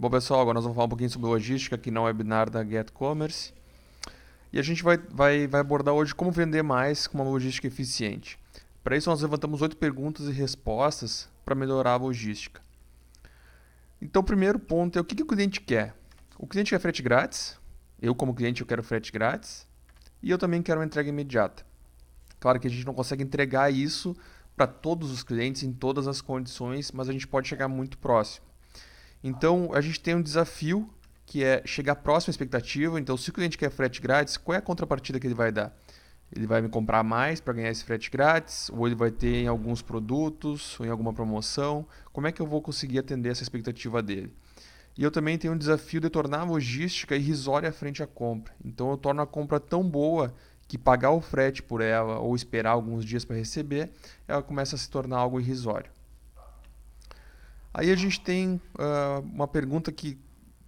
Bom, pessoal, agora nós vamos falar um pouquinho sobre logística aqui no webinar da Get Commerce. E a gente vai abordar hoje como vender mais com uma logística eficiente. Para isso, nós levantamos 8 perguntas e respostas para melhorar a logística. Então, o primeiro ponto é o que o cliente quer. O cliente quer frete grátis. Eu, como cliente, eu quero frete grátis. E eu também quero uma entrega imediata. Claro que a gente não consegue entregar isso para todos os clientes em todas as condições, mas a gente pode chegar muito próximo. Então, a gente tem um desafio que é chegar próximo à expectativa. Então, se o cliente quer frete grátis, qual é a contrapartida que ele vai dar? Ele vai me comprar mais para ganhar esse frete grátis? Ou ele vai ter em alguns produtos ou em alguma promoção? Como é que eu vou conseguir atender essa expectativa dele? E eu também tenho um desafio de tornar a logística irrisória frente à compra. Então, eu torno a compra tão boa que pagar o frete por ela ou esperar alguns dias para receber, ela começa a se tornar algo irrisório. Aí a gente tem uma pergunta que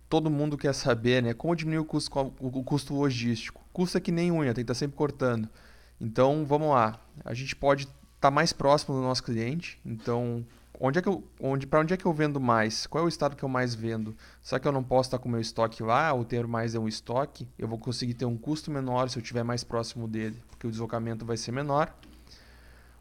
todo mundo quer saber, né? Como diminuir o custo logístico? Custo é que nem unha, tem que estar sempre cortando. Então, vamos lá. A gente pode estar mais próximo do nosso cliente. Então, para onde é que eu vendo mais? Qual é o estado que eu mais vendo? Será que eu não posso estar com o meu estoque lá ou ter mais um estoque? Eu vou conseguir ter um custo menor se eu estiver mais próximo dele, porque o deslocamento vai ser menor.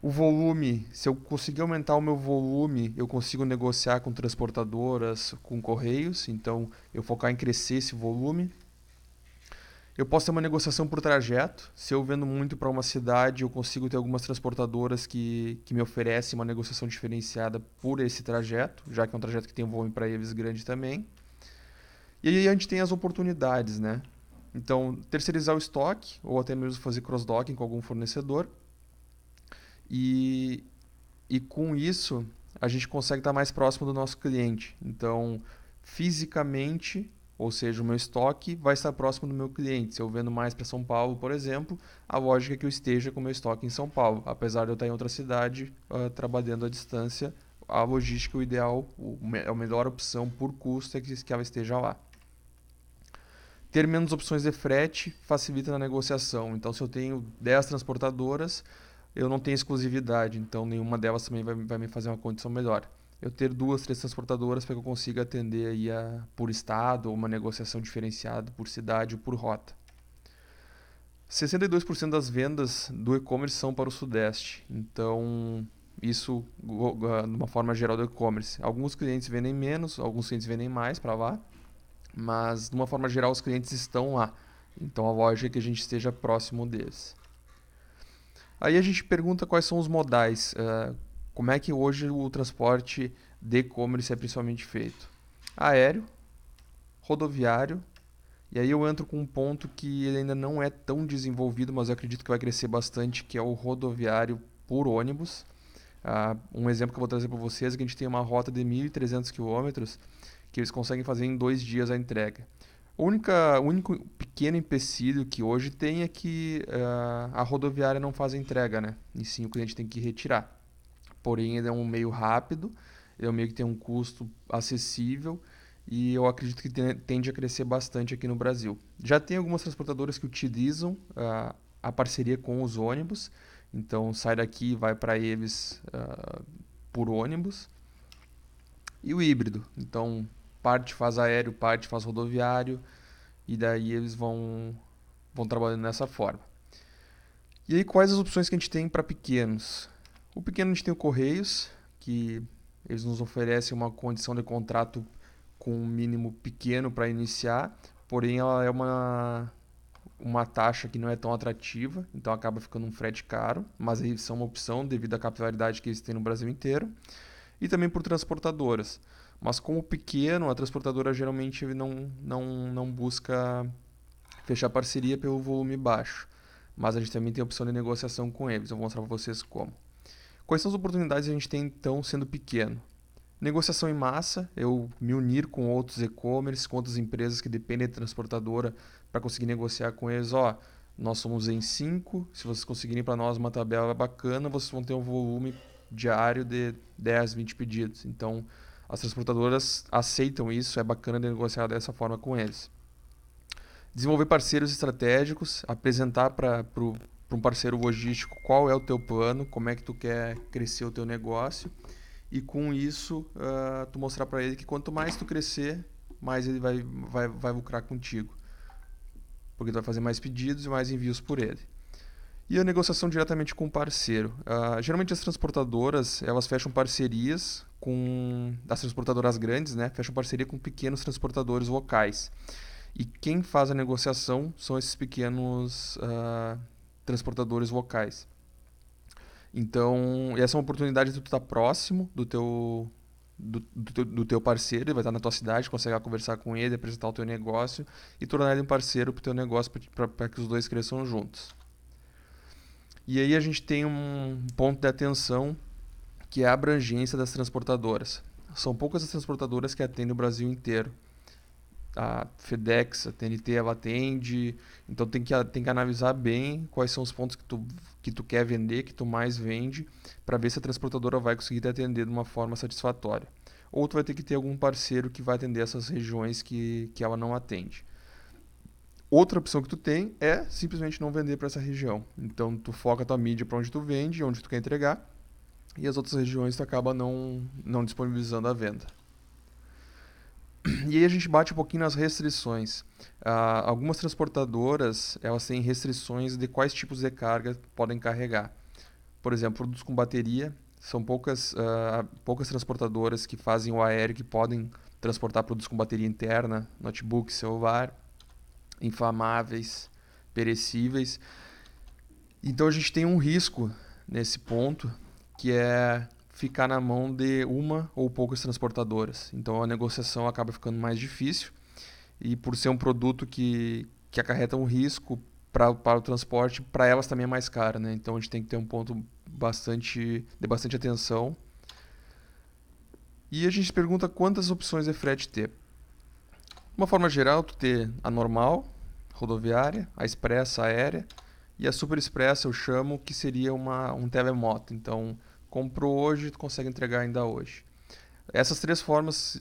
O volume, se eu conseguir aumentar o meu volume, eu consigo negociar com transportadoras, com correios, então eu focar em crescer esse volume. Eu posso ter uma negociação por trajeto. Se eu vendo muito para uma cidade, eu consigo ter algumas transportadoras que me oferecem uma negociação diferenciada por esse trajeto, já que é um trajeto que tem um volume para eles grande também. E aí a gente tem as oportunidades, né? Então, terceirizar o estoque ou até mesmo fazer cross-docking com algum fornecedor. E, e com isso, a gente consegue estar mais próximo do nosso cliente. Então, fisicamente, ou seja, o meu estoque vai estar próximo do meu cliente. Se eu vendo mais para São Paulo, por exemplo, a lógica é que eu esteja com o meu estoque em São Paulo. Apesar de eu estar em outra cidade, trabalhando à distância, a logística, o ideal, a melhor opção por custo é que ela esteja lá. Ter menos opções de frete facilita na negociação. Então, se eu tenho 10 transportadoras, eu não tenho exclusividade, então nenhuma delas também vai me fazer uma condição melhor. Eu ter duas, três transportadoras para que eu consiga atender aí por estado ou uma negociação diferenciada por cidade ou por rota. 62% das vendas do e-commerce são para o Sudeste, então isso de uma forma geral do e-commerce. Alguns clientes vendem menos, alguns clientes vendem mais para lá, mas de uma forma geral os clientes estão lá. Então a lógica é que a gente esteja próximo deles. Aí a gente pergunta quais são os modais, como é que hoje o transporte de e-commerce é principalmente feito. Aéreo, rodoviário, e aí eu entro com um ponto que ele ainda não é tão desenvolvido, mas eu acredito que vai crescer bastante, que é o rodoviário por ônibus. Um exemplo que eu vou trazer para vocês é que a gente tem uma rota de 1.300 quilômetros que eles conseguem fazer em 2 dias a entrega. O único pequeno empecilho que hoje tem é que a rodoviária não faz a entrega, né? E sim o cliente tem que retirar. Porém, ele é um meio rápido, ele é um meio que tem um custo acessível e eu acredito que tende a crescer bastante aqui no Brasil. Já tem algumas transportadoras que utilizam a parceria com os ônibus, então sai daqui e vai para eles por ônibus. E o híbrido, então parte faz aéreo, parte faz rodoviário e daí eles vão trabalhando dessa forma. E aí quais as opções que a gente tem para pequenos? O pequeno a gente tem o Correios, que eles nos oferecem uma condição de contrato com um mínimo pequeno para iniciar, porém ela é uma taxa que não é tão atrativa, então acaba ficando um frete caro, mas eles são uma opção devido à capilaridade que eles têm no Brasil inteiro. E também por transportadoras. Mas como pequeno, a transportadora geralmente não busca fechar parceria pelo volume baixo. Mas a gente também tem a opção de negociação com eles. Eu vou mostrar para vocês como. Quais são as oportunidades que a gente tem então sendo pequeno? Negociação em massa, eu me unir com outros e-commerce, com outras empresas que dependem da transportadora para conseguir negociar com eles. Ó, nós somos em 5, se vocês conseguirem para nós uma tabela bacana, vocês vão ter um volume diário de 10, 20 pedidos. Então, as transportadoras aceitam isso, é bacana de negociar dessa forma com eles. Desenvolver parceiros estratégicos, apresentar para um parceiro logístico qual é o teu plano, como é que tu quer crescer o teu negócio e com isso tu mostrar para ele que quanto mais tu crescer, mais ele vai lucrar contigo. Porque tu vai fazer mais pedidos e mais envios por ele. E a negociação diretamente com o parceiro. Geralmente as transportadoras, elas fecham parcerias com as transportadoras grandes, né? Fecham parceria com pequenos transportadores locais. E quem faz a negociação são esses pequenos transportadores locais. Então, essa é uma oportunidade de tu estar próximo do teu parceiro, ele vai estar na tua cidade, conseguir conversar com ele, apresentar o teu negócio e tornar ele um parceiro para o teu negócio para que os dois cresçam juntos. E aí a gente tem um ponto de atenção que é a abrangência das transportadoras. São poucas as transportadoras que atendem o Brasil inteiro. A FedEx, a TNT, ela atende, então tem que analisar bem quais são os pontos que tu quer vender, que tu mais vende, para ver se a transportadora vai conseguir te atender de uma forma satisfatória. Ou tu vai ter que ter algum parceiro que vai atender essas regiões que ela não atende. Outra opção que tu tem é simplesmente não vender para essa região. Então tu foca a tua mídia para onde tu vende, onde tu quer entregar, e as outras regiões tu acaba não disponibilizando a venda. E aí a gente bate um pouquinho nas restrições. Algumas transportadoras elas têm restrições de quais tipos de carga podem carregar. Por exemplo, produtos com bateria, são poucas transportadoras que fazem o aéreo que podem transportar produtos com bateria interna, notebook, celular, inflamáveis, perecíveis. Então a gente tem um risco nesse ponto, que é ficar na mão de uma ou poucas transportadoras. Então a negociação acaba ficando mais difícil e por ser um produto que acarreta um risco para o transporte, para elas também é mais caro, né? Então a gente tem que ter um ponto de bastante atenção. E a gente se pergunta quantas opções de frete ter. De uma forma geral, tu ter a normal, rodoviária, a expressa, aérea, e a super expressa eu chamo que seria um telemoto. Então, comprou hoje, tu consegue entregar ainda hoje. Essas três formas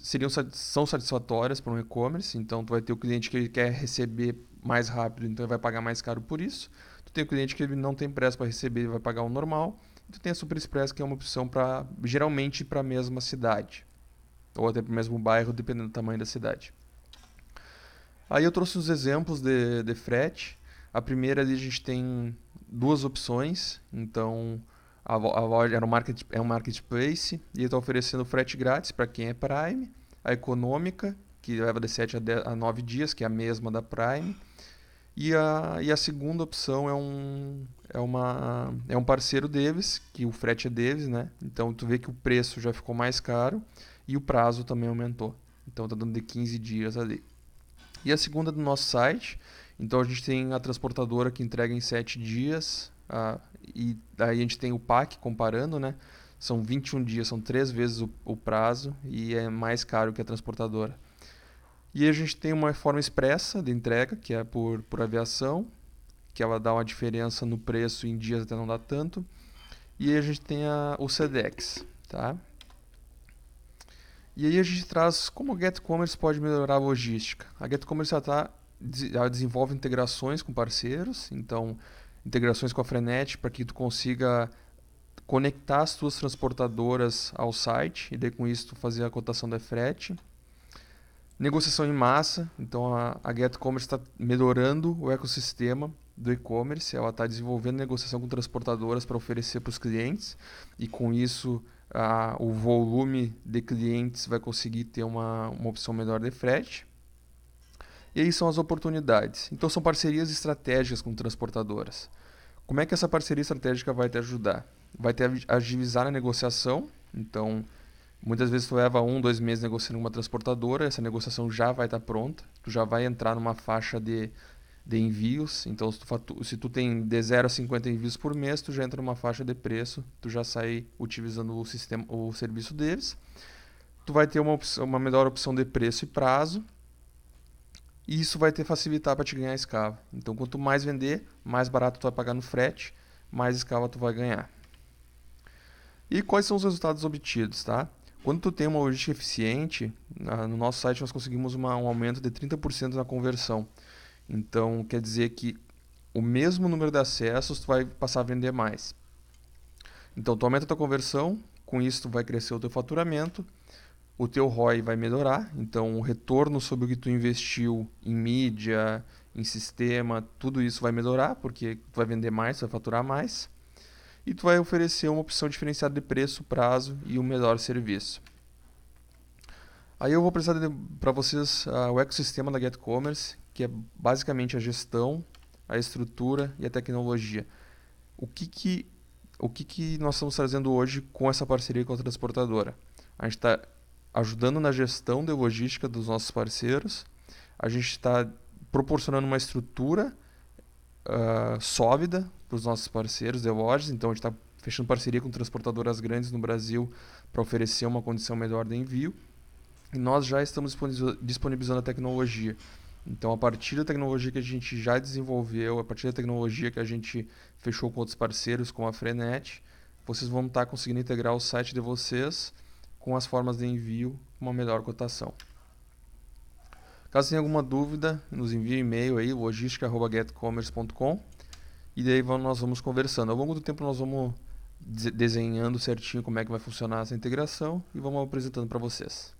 são satisfatórias para um e-commerce. Então, tu vai ter o cliente que ele quer receber mais rápido, então ele vai pagar mais caro por isso. Tu tem o cliente que ele não tem pressa para receber, ele vai pagar o normal. E tu tem a super express, que é uma opção para geralmente para a mesma cidade ou até para o mesmo bairro, dependendo do tamanho da cidade. Aí eu trouxe os exemplos de frete. A primeira ali a gente tem duas opções. Então a loja é um marketplace e ele está oferecendo frete grátis para quem é Prime. A econômica, que leva de 7 a 9 dias, que é a mesma da Prime. E a segunda opção é um parceiro deles, que o frete é deles, né? Então tu vê que o preço já ficou mais caro e o prazo também aumentou. Então tá dando de 15 dias ali. E a segunda do nosso site, então a gente tem a transportadora que entrega em 7 dias, e daí a gente tem o PAC comparando, né? São 21 dias, são 3 vezes o prazo e é mais caro que a transportadora. E a gente tem uma forma expressa de entrega, que é por aviação, que ela dá uma diferença no preço em dias até não dá tanto. E aí a gente tem o Sedex, tá? E aí a gente traz como a GetCommerce pode melhorar a logística. A GetCommerce ela desenvolve integrações com parceiros, então integrações com a Frenet para que tu consiga conectar as tuas transportadoras ao site e daí com isso tu fazer a cotação da frete. Negociação em massa, então a GetCommerce está melhorando o ecossistema do e-commerce, ela está desenvolvendo negociação com transportadoras para oferecer para os clientes e com isso o volume de clientes vai conseguir ter uma opção melhor de frete. E aí são as oportunidades. Então são parcerias estratégicas com transportadoras. Como é que essa parceria estratégica vai te ajudar? Vai te agilizar a negociação, então muitas vezes tu leva 2 meses negociando com uma transportadora, essa negociação já vai estar pronta, tu já vai entrar numa faixa de envios, então se tu tem de 0 a 50 envios por mês, tu já entra numa faixa de preço, tu já sai utilizando o serviço deles, tu vai ter uma melhor opção de preço e prazo, e isso vai te facilitar para te ganhar escala. Então quanto mais vender, mais barato tu vai pagar no frete, mais escala tu vai ganhar. E quais são os resultados obtidos, tá? Quando tu tem uma logística eficiente, no nosso site nós conseguimos um aumento de 30% na conversão. Então, quer dizer que o mesmo número de acessos tu vai passar a vender mais. Então, tu aumenta a tua conversão, com isso tu vai crescer o teu faturamento, o teu ROI vai melhorar, então o retorno sobre o que tu investiu em mídia, em sistema, tudo isso vai melhorar, porque tu vai vender mais, tu vai faturar mais, e tu vai oferecer uma opção diferenciada de preço, prazo e um melhor serviço. Aí eu vou apresentar para vocês o ecossistema da GetCommerce, que é basicamente a gestão, a estrutura e a tecnologia. O que que, o que que nós estamos trazendo hoje com essa parceria com a transportadora? A gente está ajudando na gestão de logística dos nossos parceiros, a gente está proporcionando uma estrutura sólida para os nossos parceiros de lojas, então a gente está fechando parceria com transportadoras grandes no Brasil para oferecer uma condição melhor de envio. E nós já estamos disponibilizando a tecnologia. Então, a partir da tecnologia que a gente já desenvolveu, a partir da tecnologia que a gente fechou com outros parceiros, como a Frenet, vocês vão estar conseguindo integrar o site de vocês com as formas de envio com uma melhor cotação. Caso tenha alguma dúvida, nos envie um e-mail aí, logistica@getcommerce.com, e daí nós vamos conversando. Ao longo do tempo nós vamos desenhando certinho como é que vai funcionar essa integração e vamos apresentando para vocês.